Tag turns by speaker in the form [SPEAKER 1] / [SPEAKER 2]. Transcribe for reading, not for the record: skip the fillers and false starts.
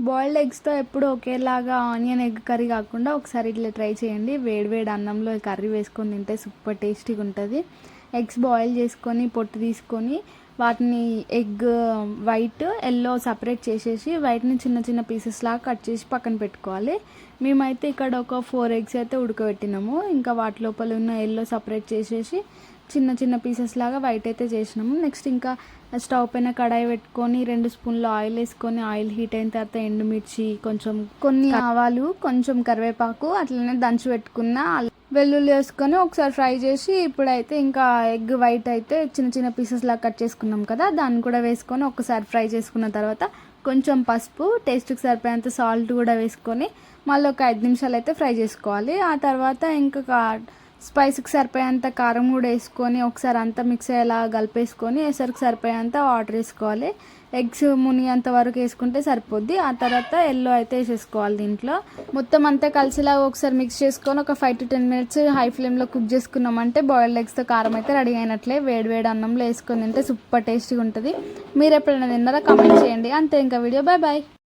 [SPEAKER 1] Boiled ఎగ్స్తో ఎప్పుడు ఒకేలాగా onion egg curry కాకుండా ఒకసారి ఇట్లా ట్రై చేయండి. వేడి వేడి అన్నంలో కర్రీ వేసుకొని తింటే సూపర్ టేస్టీగా ఉంటుంది. ఎగ్స్ బాయిల్ చేసుకొని పొట్టు తీసుకొని వాటిని ఎగ్ వైట్ ఎల్లో సపరేట్ చేసేసి వైట్ని చిన్న చిన్న పీసెస్ లాగా కట్ చేసి పక్కన పెట్టుకోవాలి. మేమైతే ఇక్కడ ఒక 4 ఎగ్స్ అయితే ఉడకబెట్టినాము. ఇంకా వాటి లోపల ఉన్న ఎల్లో సపరేట్ చేసేసి చిన్న చిన్న పీసెస్ లాగా వైట్ అయితే చేసినాము. నెక్స్ట్ ఇంకా స్టవ్ పైన కడాయి పెట్టుకొని 2 స్పూన్లు ఆయిల్ వేసుకొని ఆయిల్ హీట్ అయిన తర్వాత ఎండుమిర్చి, కొన్ని ఆవాలు, కొంచెం కరివేపాకు, అట్లనే దంచి పెట్టుకున్న వెల్లుల్లి వేసుకొని ఒకసారి ఫ్రై చేసి ఇప్పుడైతే ఇంకా ఎగ్ వైట్ అయితే చిన్న చిన్న పీసెస్ లాగా కట్ చేసుకున్నాం కదా, దాన్ని కూడా వేసుకొని ఒకసారి ఫ్రై చేసుకున్న తర్వాత కొంచెం పసుపు, టేస్ట్కి సరిపోయేంత సాల్ట్ కూడా వేసుకొని మళ్ళీ ఒక 5 నిమిషాలు అయితే ఫ్రై చేసుకోవాలి. ఆ తర్వాత ఇంకా స్పైస్కి సరిపోయేంత కారం కూడా వేసుకొని ఒకసారి అంతా మిక్స్ అయ్యేలా కలిపేసుకొని ఎసరికి సరిపోయేంత వాటర్ వేసుకోవాలి. ఎగ్స్ మునిగేంత వరకు వేసుకుంటే సరిపోద్ది. ఆ తర్వాత ఎల్లో అయితే వేసేసుకోవాలి. దీంట్లో మొత్తం అంతా కలిసిలా ఒకసారి మిక్స్ చేసుకొని ఒక 5 to 10 మినిట్స్ హై ఫ్లేమ్లో కుక్ చేసుకున్నామంటే బాయిల్డ్ ఎగ్స్తో కారం అయితే రెడీ అయినట్లే. వేడి వేడి అన్నంలో వేసుకొని తింటే సూపర్ టేస్టీగా ఉంటుంది. మీరు ఎప్పుడైనా తిన్నారా? కామెంట్ చేయండి. అంతే, ఇంకా వీడియో. Bye bye.